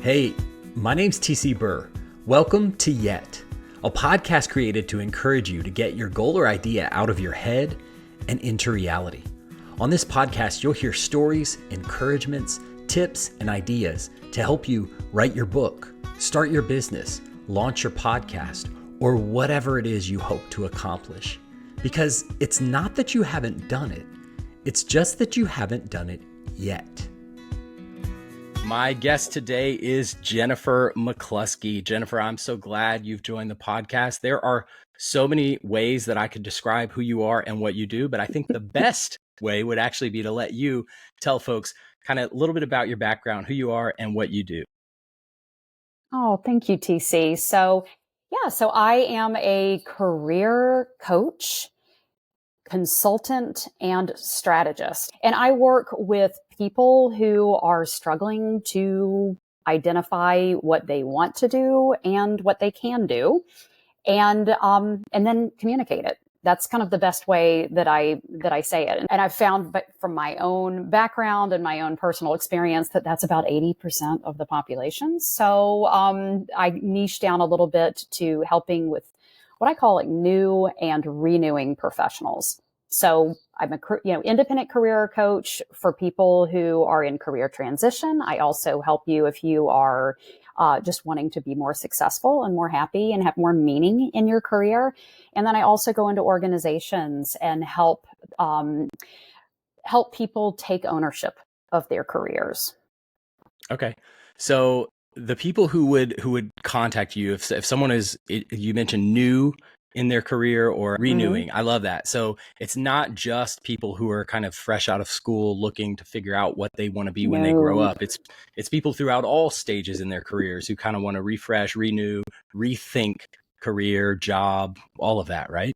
Hey, my name's TC Burr. Welcome to Yet, a podcast created to encourage you to get your goal or idea out of your head and into reality. On this podcast, you'll hear stories, encouragements, tips, and ideas to help you write your book, start your business, launch your podcast, or whatever it is you hope to accomplish. Because it's not that you haven't done it, it's just that you haven't done it yet. My guest today is Jennifer McCluskey. Jennifer, I'm so glad you've joined the podcast. There are so many ways that I could describe who you are and what you do, but I think the best way would actually be to let you tell folks kind of a little bit about your background, who you are and what you do. Oh, thank you, TC. So I am a career coach, consultant, and strategist. And I work with people who are struggling to identify what they want to do and what they can do, and then communicate it. That's kind of the best way that I say it. And I've found, but from my own background and my own personal experience, that that's about 80% of the population. So I niche down a little bit to helping with what I call like new and renewing professionals. So I'm a independent career coach for people who are in career transition. I also help you if you are just wanting to be more successful and more happy and have more meaning in your career. And then I also go into organizations and help people take ownership of their careers. Okay. So the people who would contact you, if someone is, you mentioned new in their career or renewing. Mm-hmm. I love that. So it's not just people who are kind of fresh out of school looking to figure out what they want to be when they grow up. It's people throughout all stages in their careers who kind of want to refresh, renew, rethink career, job, all of that, right?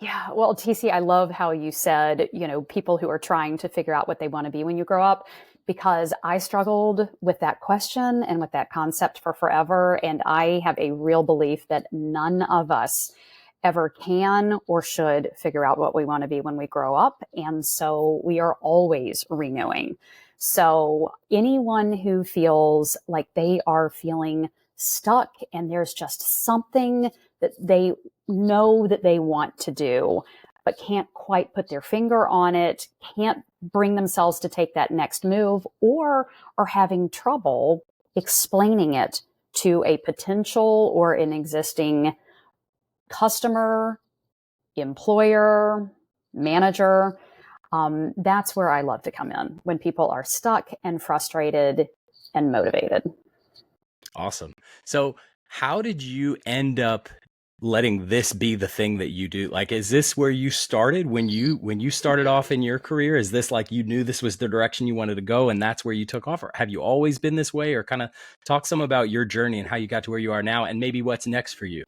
Yeah. Well, TC, I love how you said, people who are trying to figure out what they want to be when you grow up, because I struggled with that question and with that concept for forever. And I have a real belief that none of us ever can or should figure out what we want to be when we grow up. And so we are always renewing. So anyone who feels like they are feeling stuck and there's just something that they know that they want to do, but can't quite put their finger on it, can't bring themselves to take that next move, or are having trouble explaining it to a potential or an existing customer, employer, manager, that's where I love to come in, when people are stuck and frustrated and motivated. Awesome. So how did you end up letting this be the thing that you do? Like, is this where you started when you started off in your career? Is this like you knew this was the direction you wanted to go and that's where you took off? Or have you always been this way? Or kind of talk some about your journey and how you got to where you are now and maybe what's next for you?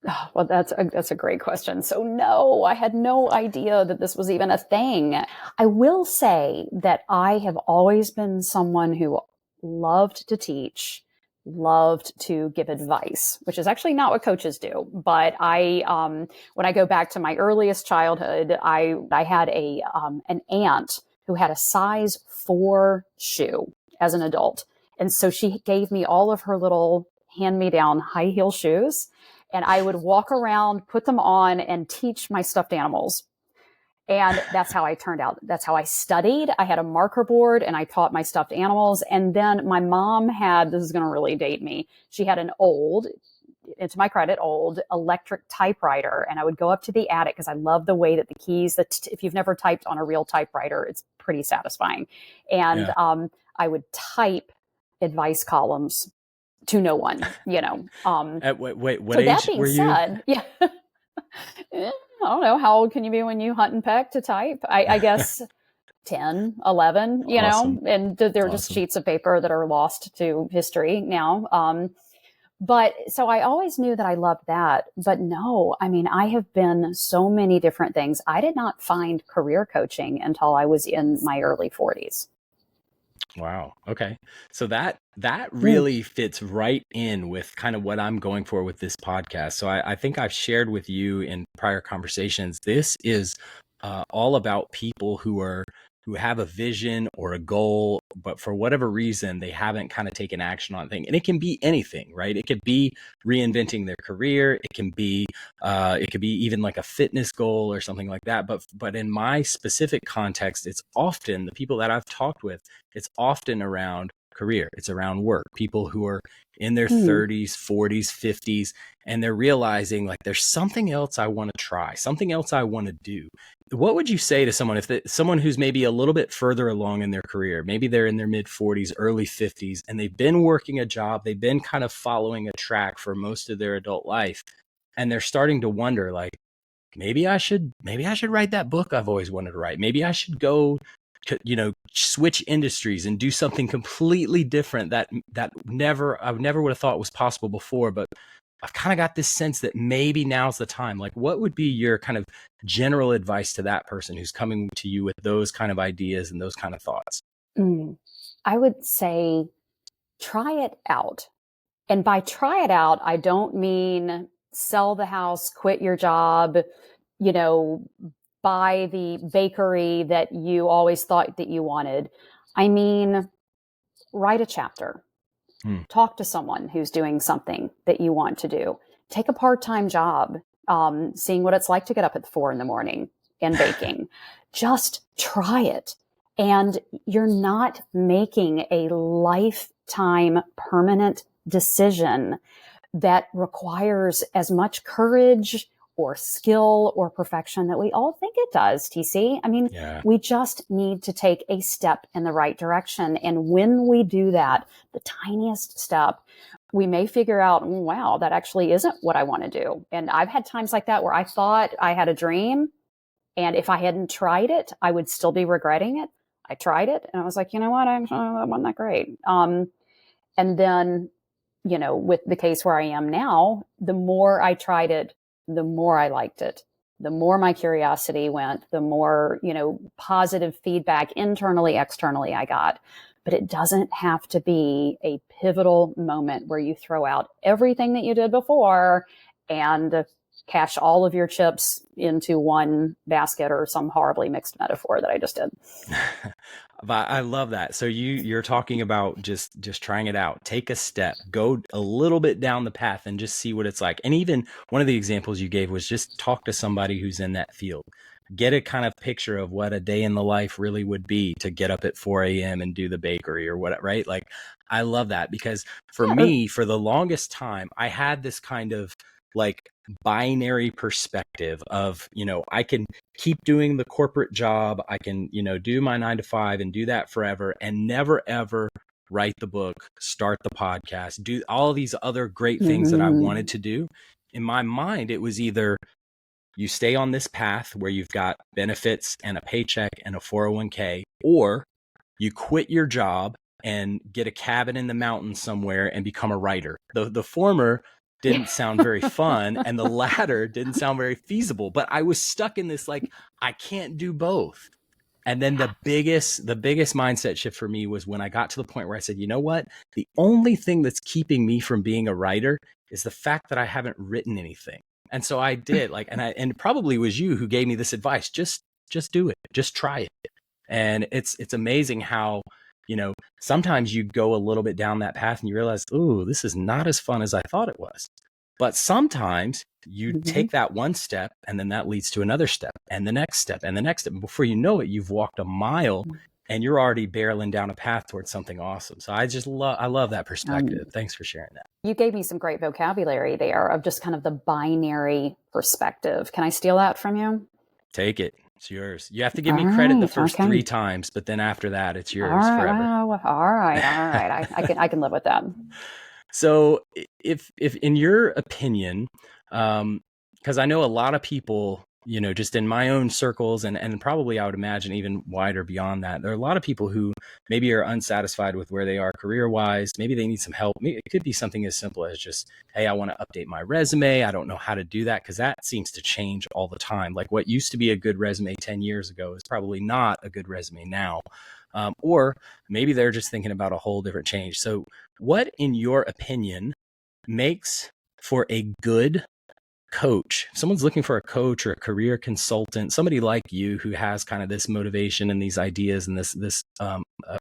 Oh, well, that's a great question. So no, I had no idea that this was even a thing. I will say that I have always been someone who loved to teach, loved to give advice, which is actually not what coaches do. But when I go back to my earliest childhood, I had an aunt who had a size 4 shoe as an adult. And so she gave me all of her little hand-me-down high heel shoes. And I would walk around, put them on, and teach my stuffed animals. And that's how I turned out. That's how I studied. I had a marker board and I taught my stuffed animals. And then my mom this is going to really date me, she had an old, to my credit, old electric typewriter. And I would go up to the attic because I love the way that the keys, if you've never typed on a real typewriter, it's pretty satisfying. And I would type advice columns to no one, At what so age that being were you? said, yeah, I don't know. How old can you be when you hunt and peck to type? I guess 10, 11, Awesome. and they're just sheets of paper that are lost to history now. But so I always knew that I loved that. But no, I mean, I have been so many different things. I did not find career coaching until I was in my early 40s. Wow. Okay. So that really fits right in with kind of what I'm going for with this podcast. So I think I've shared with you in prior conversations, this is all about people who are who have a vision or a goal, but for whatever reason, they haven't kind of taken action on things. And it can be anything, right? It could be reinventing their career. It can be even like a fitness goal or something like that. But in my specific context, it's often the people that I've talked with, it's often around career. It's around work. People who are in their 30s, 40s, 50s, and they're realizing like there's something else I want to try, something else I want to do. What would you say to someone someone who's maybe a little bit further along in their career, maybe they're in their mid 40s, early 50s, and they've been working a job, they've been kind of following a track for most of their adult life, and they're starting to wonder like, maybe I should write that book I've always wanted to write. Maybe I should go switch industries and do something completely different that I never would have thought was possible before, but I've kind of got this sense that maybe now's the time. Like, what would be your kind of general advice to that person who's coming to you with those kind of ideas and those kind of thoughts? I would say try it out. And by try it out, I don't mean sell the house, quit your job, buy the bakery that you always thought that you wanted. I mean, write a chapter. Talk to someone who's doing something that you want to do. Take a part-time job, seeing what it's like to get up at 4 a.m. and baking. Just try it. And you're not making a lifetime permanent decision that requires as much courage or skill or perfection that we all think it does, TC. I mean, we just need to take a step in the right direction. And when we do that, the tiniest step, we may figure out, wow, that actually isn't what I want to do. And I've had times like that where I thought I had a dream, and if I hadn't tried it, I would still be regretting it. I tried it, and I was like, you know what, that wasn't that great. And then, with the case where I am now, the more I tried it, the more I liked it, the more my curiosity went, the more, positive feedback internally, externally I got. But it doesn't have to be a pivotal moment where you throw out everything that you did before and cash all of your chips into one basket, or some horribly mixed metaphor that I just did. But I love that. So you're talking about just trying it out. Take a step, go a little bit down the path and just see what it's like. And even one of the examples you gave was just talk to somebody who's in that field. Get a kind of picture of what a day in the life really would be to get up at 4 a.m. and do the bakery or what, right? Like, I love that, because for me, for the longest time, I had this kind of like binary perspective of, I can keep doing the corporate job. I can, do my 9 to 5 and do that forever and never, ever write the book, start the podcast, do all these other great things that I wanted to do. In my mind, it was either you stay on this path where you've got benefits and a paycheck and a 401k, or you quit your job and get a cabin in the mountains somewhere and become a writer. The former didn't sound very fun, and the latter didn't sound very feasible, but I was stuck in this, like, I can't do both. And then the biggest mindset shift for me was when I got to the point where I said, you know what? The only thing that's keeping me from being a writer is the fact that I haven't written anything. And so I did, like, and it probably was you who gave me this advice. Just do it. Just try it. And it's amazing how, sometimes you go a little bit down that path and you realize, ooh, this is not as fun as I thought it was. But sometimes you take that one step, and then that leads to another step and the next step and the next step. And before you know it, you've walked a mile and you're already barreling down a path towards something awesome. So I love that perspective. Thanks for sharing that. You gave me some great vocabulary there of just kind of the binary perspective. Can I steal that from you? Take it. It's yours. You have to give me credit the first 3 times, but then after that, it's yours forever. All right. I can live with that. So if in your opinion, because I know a lot of people, just in my own circles and probably I would imagine even wider beyond that, there are a lot of people who maybe are unsatisfied with where they are career-wise. Maybe they need some help. Maybe it could be something as simple as just, hey, I want to update my resume. I don't know how to do that, because that seems to change all the time. Like, what used to be a good resume 10 years ago is probably not a good resume now. Or maybe they're just thinking about a whole different change. So what, in your opinion, makes for a good coach, if someone's looking for a coach or a career consultant, somebody like you who has kind of this motivation and these ideas and this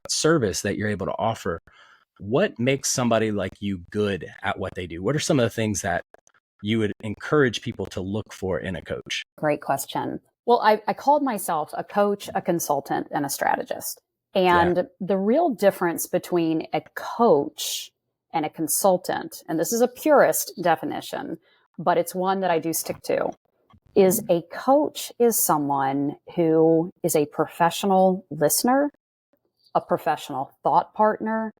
service that you're able to offer, what makes somebody like you good at what they do? What are some of the things that you would encourage people to look for in a coach? Great question. Well, I called myself a coach, a consultant, and a strategist. And the real difference between a coach and a consultant, and this is a purist definition, but it's one that I do stick to, is a coach is someone who is a professional listener, a professional thought partner,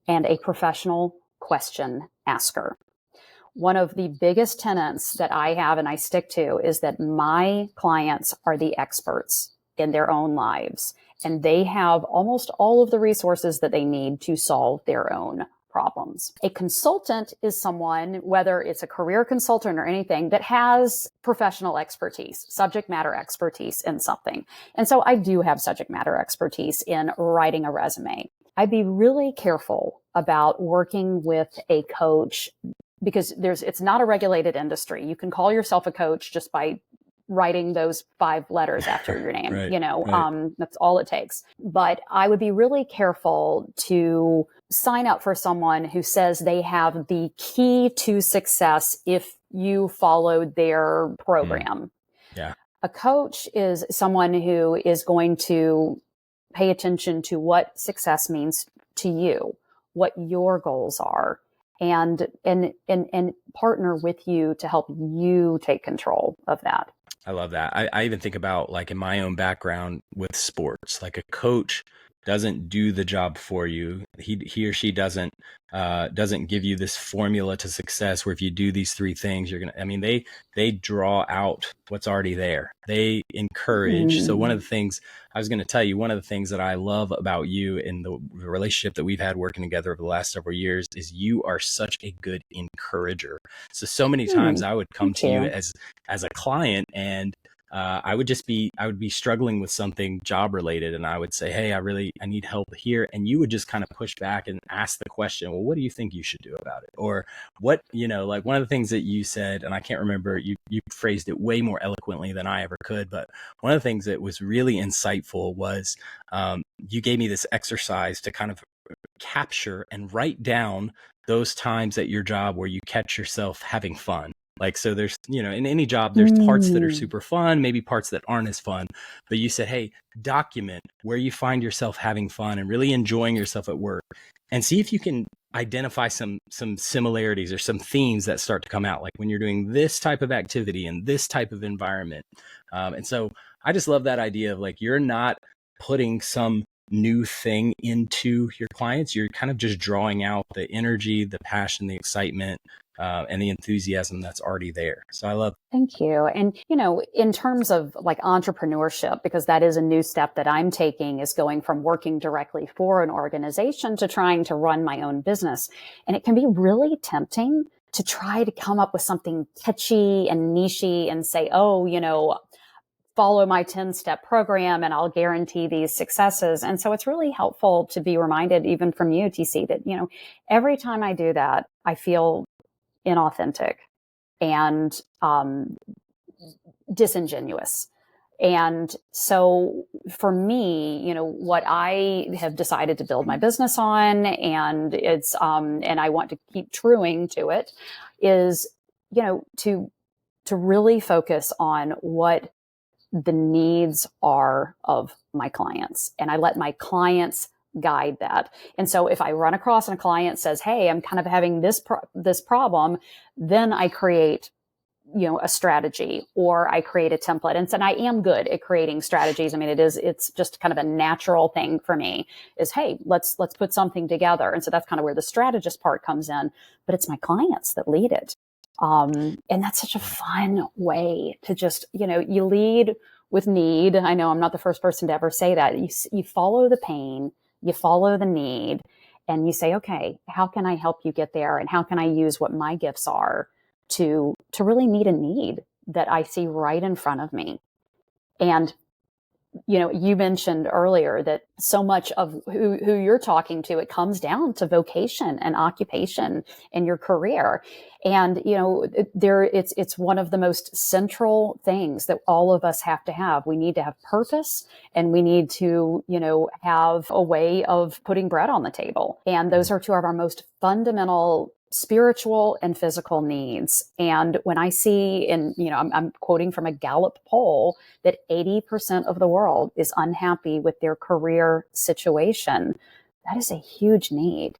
and a professional question asker. One of the biggest tenets that I have and I stick to is that my clients are the experts in their own lives, and they have almost all of the resources that they need to solve their own problems. A consultant is someone, whether it's a career consultant or anything, that has professional expertise, subject matter expertise in something. And so I do have subject matter expertise in writing a resume. I'd be really careful about working with a coach because it's not a regulated industry. You can call yourself a coach just by writing those 5 letters after your name, right. That's all it takes. But I would be really careful to sign up for someone who says they have the key to success if you followed their program. Yeah. A coach is someone who is going to pay attention to what success means to you, what your goals are, and partner with you to help you take control of that. I love that. I even think about, like, in my own background with sports, like a coach doesn't do the job for you. He or she doesn't give you this formula to success where if you do these 3 things, you're going to, they draw out what's already there. They encourage. So one of the things I was going to tell you, one of the things that I love about you and the relationship that we've had working together over the last several years is you are such a good encourager. So many times I would come to you as a client, and I would be struggling with something job related, and I would say, hey, I need help here. And you would just kind of push back and ask the question, well, what do you think you should do about it? Or what, like one of the things that you said, and I can't remember, you phrased it way more eloquently than I ever could. But one of the things that was really insightful was you gave me this exercise to kind of capture and write down those times at your job where you catch yourself having fun. Like, so there's, in any job, there's parts that are super fun, maybe parts that aren't as fun. But you said, hey, document where you find yourself having fun and really enjoying yourself at work, and see if you can identify some similarities or some themes that start to come out, like when you're doing this type of activity in this type of environment. And so I just love that idea of, like, you're not putting some new thing into your clients. You're kind of just drawing out the energy, the passion, the excitement, and the enthusiasm that's already there. So I love. Thank you. And, in terms of like entrepreneurship, because that is a new step that I'm taking, is going from working directly for an organization to trying to run my own business. And it can be really tempting to try to come up with something catchy and nichey and say, follow my 10-step program and I'll guarantee these successes. And so it's really helpful to be reminded, even from you, TC, that, every time I do that, I feel inauthentic and disingenuous. And so for me, what I have decided to build my business on, and it's and I want to keep truing to it, is, to really focus on what the needs are of my clients. And I let my clients guide that. And so if I run across and a client says, hey, I'm kind of having this problem, then I create, a strategy, or I create a template. And so I am good at creating strategies. It's just kind of a natural thing for me is, hey, let's put something together. And so that's kind of where the strategist part comes in, but it's my clients that lead it. And that's such a fun way to just, you lead with need. I know I'm not the first person to ever say that. You follow the pain, you follow the need, and you say, okay, how can I help you get there? And how can I use what my gifts are to really meet a need that I see right in front of me? And you mentioned earlier that so much of who you're talking to, it comes down to vocation and occupation in your career. And, it's one of the most central things that all of us have to have. We need to have purpose, and we need to, have a way of putting bread on the table. And those are two of our most fundamental spiritual and physical needs. And when I see, I'm quoting from a Gallup poll, that 80% of the world is unhappy with their career situation, that is a huge need.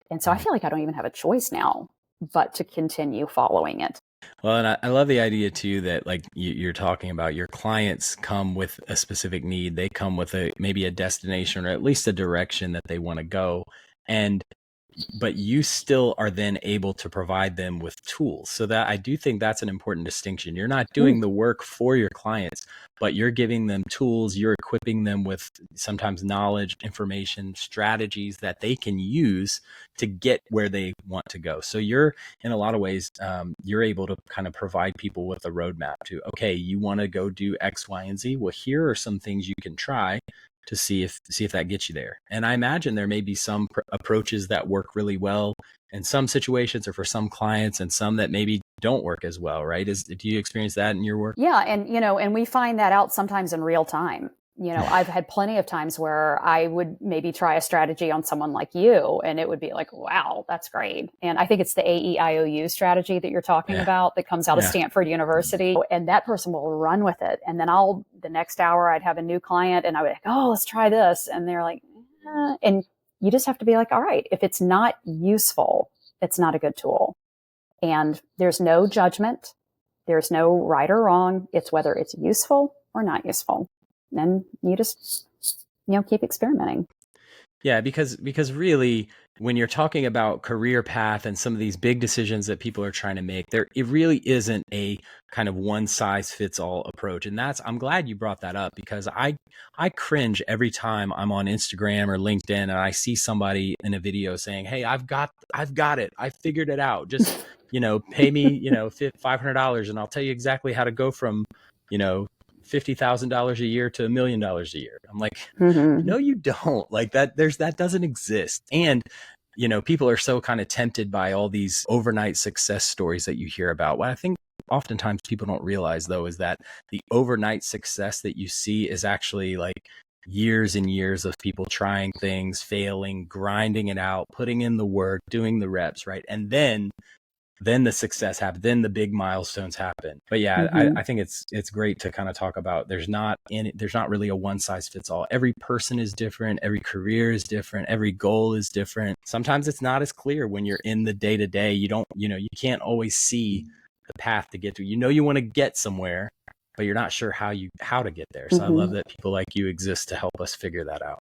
And so I feel like I don't even have a choice now but to continue following it. Well, and I love the idea too that like you're talking about, your clients come with a specific need. They come with maybe a destination or at least a direction that they want to go. But you still are then able to provide them with tools. So that I do think that's an important distinction. You're not doing the work for your clients, but you're giving them tools. You're equipping them with sometimes knowledge, information, strategies that they can use to get where they want to go. So you're, in a lot of ways, you're able to kind of provide people with a roadmap to, okay, you want to go do X, Y, and Z. Well, here are some things you can try to see if that gets you there. And I imagine there may be some approaches that work really well in some situations or for some clients, and some that maybe don't work as well, right? Do you experience that in your work? Yeah. And we find that out sometimes in real time. I've had plenty of times where I would maybe try a strategy on someone like you, and it would be like, wow, that's great. And I think it's the AEIOU strategy that you're talking about that comes out of Stanford University, and that person will run with it. And then the next hour I'd have a new client and I would like, oh, let's try this. And they're like, and you just have to be like, all right, if it's not useful, it's not a good tool. And there's no judgment. There's no right or wrong. It's whether it's useful or not useful. And you just, keep experimenting. Yeah, because really, when you're talking about career path and some of these big decisions that people are trying to make, it really isn't a kind of one size fits all approach. And I'm glad you brought that up, because I cringe every time I'm on Instagram or LinkedIn and I see somebody in a video saying, hey, I've got it. I figured it out. Just, pay me, $500 and I'll tell you exactly how to go from, $50,000 a year to $1 million a year. I'm like, no, you don't. Like that doesn't exist. And, people are so kind of tempted by all these overnight success stories that you hear about. What I think oftentimes people don't realize, though, is that the overnight success that you see is actually like years and years of people trying things, failing, grinding it out, putting in the work, doing the reps, right? And then the success happens, then the big milestones happen. But yeah, I think it's great to kind of talk about there's not really a one size fits all. Every person is different. Every career is different. Every goal is different. Sometimes it's not as clear when you're in the day to day. You don't, you can't always see the path to get to. You want to get somewhere, but you're not sure how to get there. So I love that people like you exist to help us figure that out.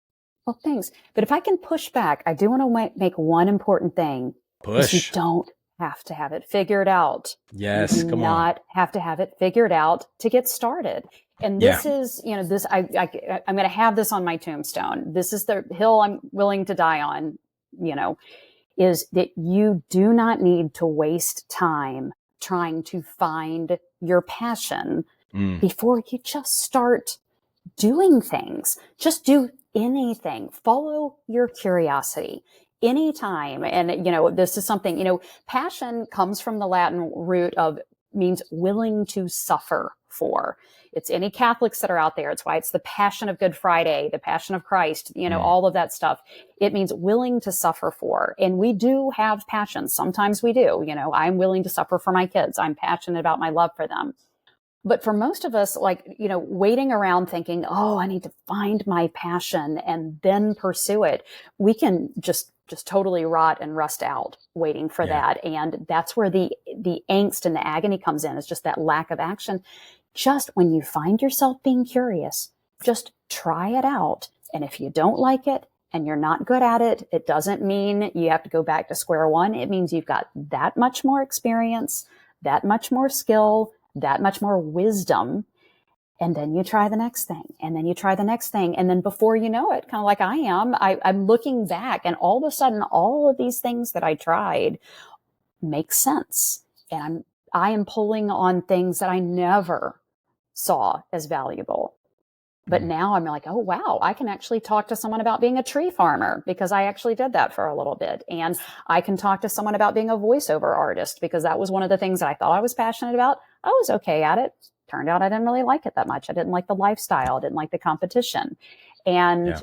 Well, thanks. But if I can push back, I do want to make one important thing. Push. You don't have to have it figured out. Yes, you do come not have to have it figured out to get started. And this is, this, I'm going to have this on my tombstone. This is the hill I'm willing to die on, is that you do not need to waste time trying to find your passion before you just start doing things. Just do anything. Follow your curiosity. Anytime. And, this is something, passion comes from the Latin root means willing to suffer for. It's any Catholics that are out there. It's why it's the Passion of Good Friday, the Passion of Christ, all of that stuff. It means willing to suffer for. And we do have passions. Sometimes we do. I'm willing to suffer for my kids. I'm passionate about my love for them. But for most of us, waiting around thinking, oh, I need to find my passion and then pursue it, we can just totally rot and rust out waiting for that. And that's where the angst and the agony comes in, is just that lack of action. Just when you find yourself being curious, just try it out. And if you don't like it and you're not good at it, it doesn't mean you have to go back to square one. It means you've got that much more experience, that much more skill, that much more wisdom. And then you try the next thing, and then you try the next thing. And then before you know it, kind of like I am, I'm looking back, and all of a sudden, all of these things that I tried make sense. And I am pulling on things that I never saw as valuable. But now I'm like, oh, wow, I can actually talk to someone about being a tree farmer because I actually did that for a little bit. And I can talk to someone about being a voiceover artist because that was one of the things that I thought I was passionate about. I was okay at it. Turned out I didn't really like it that much. I didn't like the lifestyle. I didn't like the competition. And,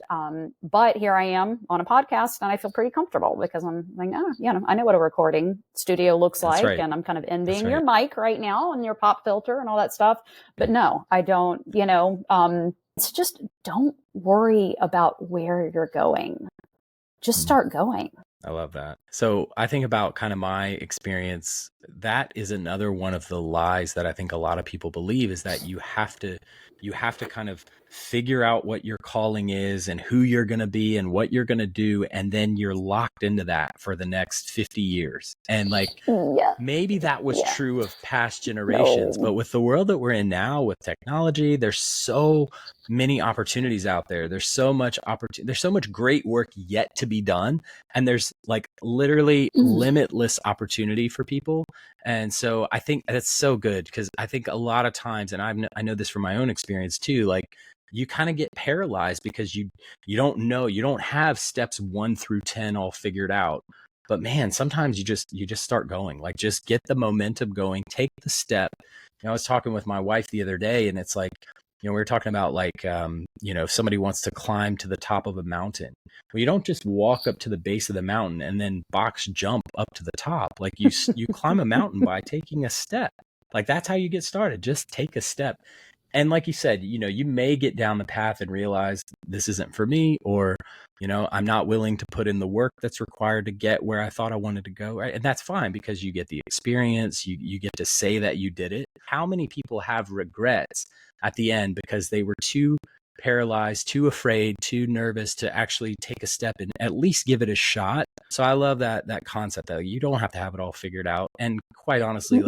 but here I am on a podcast and I feel pretty comfortable because I'm like, I know what a recording studio looks like. Right. And I'm kind of envying your mic right now and your pop filter and all that stuff. But no, I don't, it's just don't worry about where you're going. Just start going. I love that. So I think about kind of my experience. That is another one of the lies that I think a lot of people believe is that you have to kind of figure out what your calling is and who you're going to be and what you're going to do. And then you're locked into that for the next 50 years. And maybe that was true of past generations, but with the world that we're in now with technology, there's so many opportunities out there. There's so much there's so much great work yet to be done. And there's literally limitless opportunity for people. And so I think that's so good because I think a lot of times, and I know this from my own experience too, you kind of get paralyzed because you don't have steps 1 through 10 all figured out. But man, sometimes you just start going, just get the momentum going, take the step. I was talking with my wife the other day and it's we were talking about if somebody wants to climb to the top of a mountain, well, you don't just walk up to the base of the mountain and then box jump up to the top. You climb a mountain by taking a step. That's how you get started. Just take a step. And like you said, you may get down the path and realize this isn't for me, or, I'm not willing to put in the work that's required to get where I thought I wanted to go. Right. And that's fine because you get the experience, you get to say that you did it. How many people have regrets at the end because they were too paralyzed, too afraid, too nervous to actually take a step and at least give it a shot? So I love that concept that you don't have to have it all figured out. And quite honestly,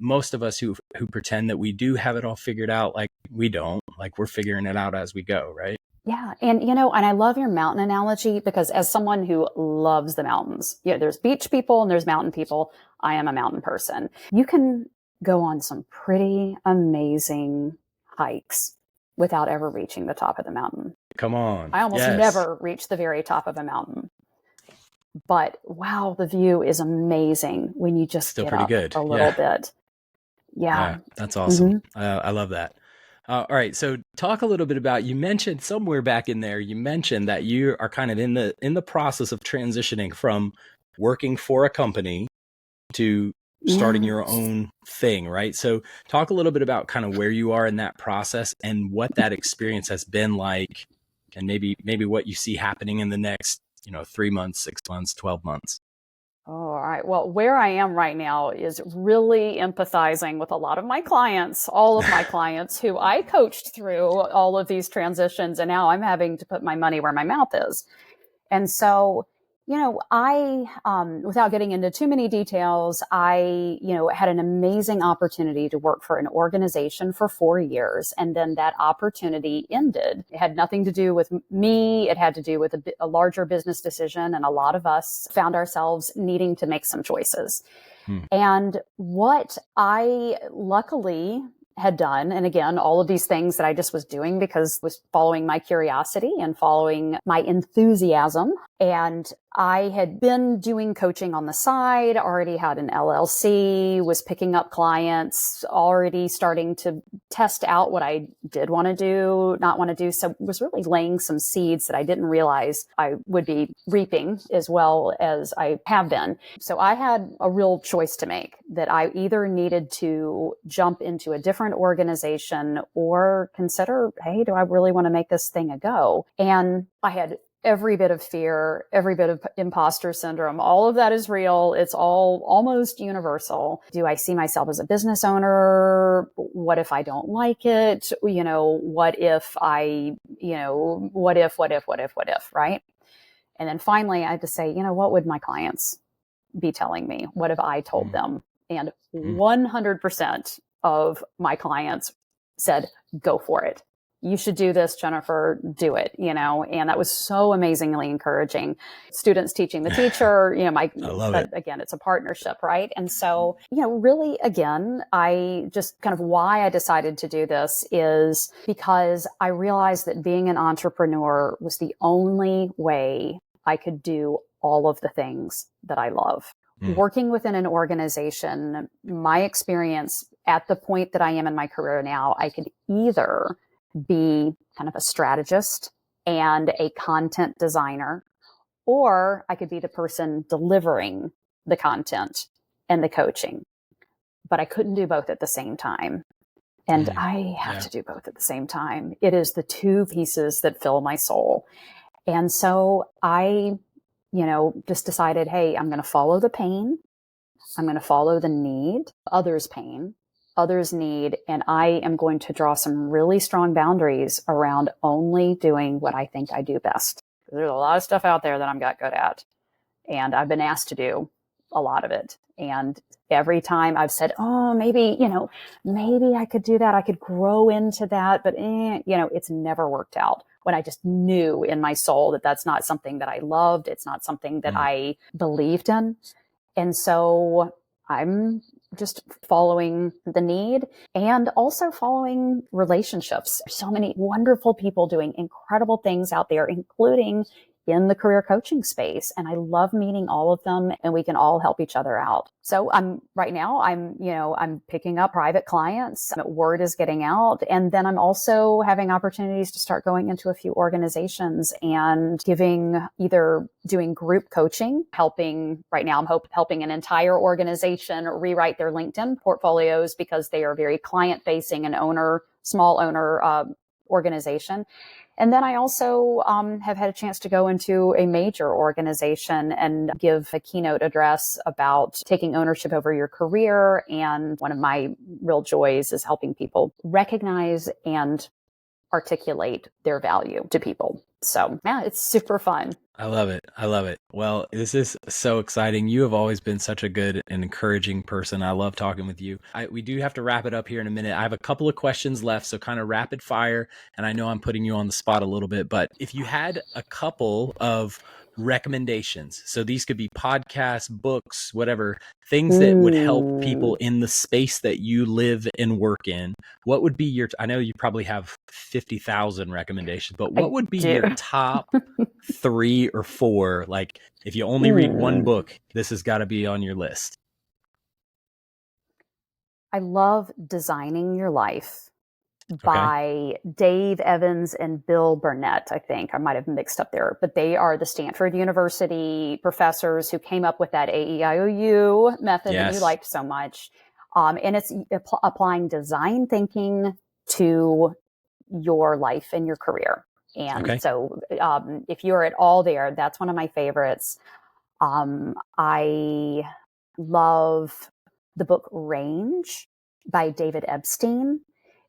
most of us who pretend that we do have it all figured out, we don't, we're figuring it out as we go. Right. Yeah. And, and I love your mountain analogy because as someone who loves the mountains, there's beach people and there's mountain people. I am a mountain person. You can go on some pretty amazing hikes without ever reaching the top of the mountain. Come on. I almost never reach the very top of a mountain. But wow, the view is amazing when you just still get pretty up good. a little bit. Yeah. That's awesome. I love that. All right. So talk a little bit about, you mentioned somewhere back in there, you mentioned that you are kind of in the process of transitioning from working for a company to starting your own thing, right? So talk a little bit about kind of where you are in that process and what that experience has been like, and maybe what you see happening in the next, 3 months, 6 months, 12 months. All right. Well, where I am right now is really empathizing with a lot of my clients, all of my clients who I coached through all of these transitions. And now I'm having to put my money where my mouth is. And so, I, without getting into too many details, I, had an amazing opportunity to work for an organization for 4 years. And then that opportunity ended. It had nothing to do with me. It had to do with a larger business decision. And a lot of us found ourselves needing to make some choices. And what I luckily had done, and again, all of these things that I just was doing because I was following my curiosity and following my enthusiasm. And I had been doing coaching on the side, already had an LLC, was picking up clients, already starting to test out what I did want to do, not want to do. So was really laying some seeds that I didn't realize I would be reaping as well as I have been. So I had a real choice to make that I either needed to jump into a different organization or consider, hey, do I really want to make this thing a go? And I had every bit of fear, every bit of imposter syndrome, all of that is real. It's all almost universal. Do I see myself as a business owner? What if I don't like it? What if what if, right? And then finally I had to say, what would my clients be telling me? What have I told them? And 100% of my clients said, go for it. you should do this, Jennifer, do it, and that was so amazingly encouraging. Students teaching the teacher, I love it. Again, it's a partnership, right? And so, really, again, I just kind of why I decided to do this is because I realized that being an entrepreneur was the only way I could do all of the things that I love. Working within an organization, my experience at the point that I am in my career now, I could either be kind of a strategist and a content designer, or I could be the person delivering the content and the coaching. But I couldn't do both at the same time. And I have to do both at the same time. It is the two pieces that fill my soul. And so I just decided, hey, I'm going to follow the pain. I'm going to follow the need, others' pain, others' need, and I am going to draw some really strong boundaries around only doing what I think I do best. There's a lot of stuff out there that I'm not good at, and I've been asked to do a lot of it. And every time I've said, oh, maybe I could do that. I could grow into that, but it's never worked out. When I just knew in my soul that that's not something that I loved. It's not something that I believed in. And so I'm just following the need and also following relationships. There's so many wonderful people doing incredible things out there, including in the career coaching space. And I love meeting all of them, and we can all help each other out. So I'm picking up private clients. Word is getting out. And then I'm also having opportunities to start going into a few organizations and either doing group coaching, right now I'm helping an entire organization rewrite their LinkedIn portfolios because they are very client facing and small owner organization. And then I also have had a chance to go into a major organization and give a keynote address about taking ownership over your career. And one of my real joys is helping people recognize and articulate their value to people. So yeah, it's super fun. I love it. I love it. Well, this is so exciting. You have always been such a good and encouraging person. I love talking with you. We do have to wrap it up here in a minute. I have a couple of questions left, so kind of rapid fire. And I know I'm putting you on the spot a little bit, but if you had a couple of recommendations, so these could be podcasts, books, whatever, things that would help people in the space that you live and work in, what would be I know you probably have 50,000 recommendations, but what would be your top 3 or 4? Like, if you only read one book, this has got to be on your list. I love Designing Your Life by Dave Evans and Bill Burnett. I think I might have mixed up there, but they are the Stanford University professors who came up with that AEIOU method that you liked so much. And it's applying design thinking to your life and your career. And so if you're at all there, that's one of my favorites. I love the book Range by David Epstein,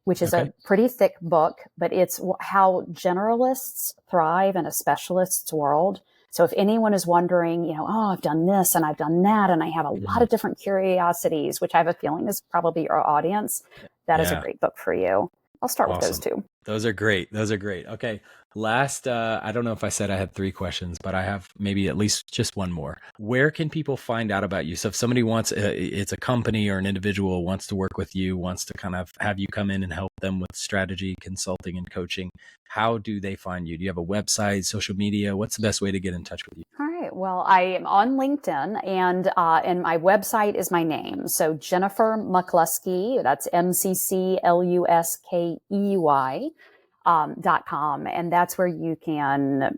which is a pretty thick book, but it's how generalists thrive in a specialist's world. So if anyone is wondering, I've done this and I've done that, and I have a lot of different curiosities, which I have a feeling is probably your audience, that is a great book for you. I'll start with those two. Those are great. Okay. Last, I don't know if I said I had 3 questions, but I have maybe at least just one more. Where can people find out about you? So if somebody it's a company or an individual wants to work with you, wants to kind of have you come in and help them with strategy, consulting, and coaching, how do they find you? Do you have a website, social media? What's the best way to get in touch with you? All right. Well, I am on LinkedIn, and my website is my name. So Jennifer McCluskey, that's MCCLUSKEY. .com. And that's where you can,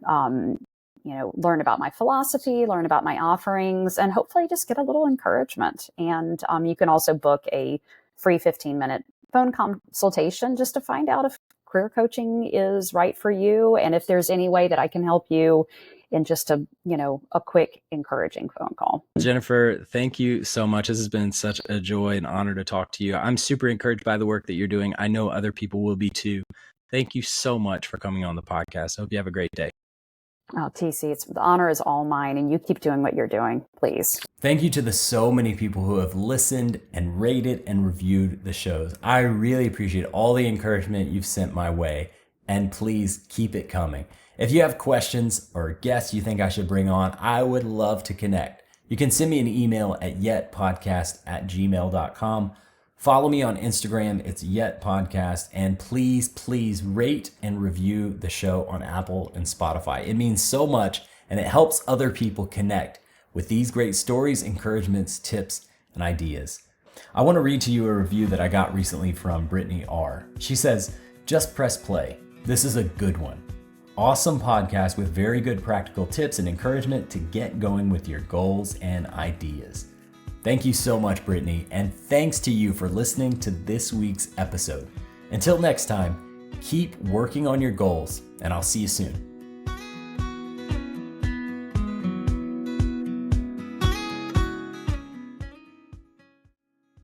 learn about my philosophy, learn about my offerings, and hopefully just get a little encouragement. And you can also book a free 15-minute phone consultation just to find out if career coaching is right for you, and if there's any way that I can help you in just a quick, encouraging phone call. Jennifer, thank you so much. This has been such a joy and honor to talk to you. I'm super encouraged by the work that you're doing. I know other people will be too. Thank you so much for coming on the podcast. I hope you have a great day. Oh, TC, the honor is all mine, and you keep doing what you're doing, please. Thank you to the so many people who have listened and rated and reviewed the shows. I really appreciate all the encouragement you've sent my way. and please keep it coming. If you have questions or guests you think I should bring on, I would love to connect. You can send me an email at yetpodcast@gmail.com. Follow me on Instagram, it's yetpodcast, and please rate and review the show on Apple and Spotify. It means so much, and it helps other people connect with these great stories, encouragements, tips, and ideas. I want to read to you a review that I got recently from Brittany R. She says, "Just press play. This is a good one. Awesome podcast with very good practical tips and encouragement to get going with your goals and ideas." Thank you so much, Brittany, and thanks to you for listening to this week's episode. Until next time, keep working on your goals, and I'll see you soon.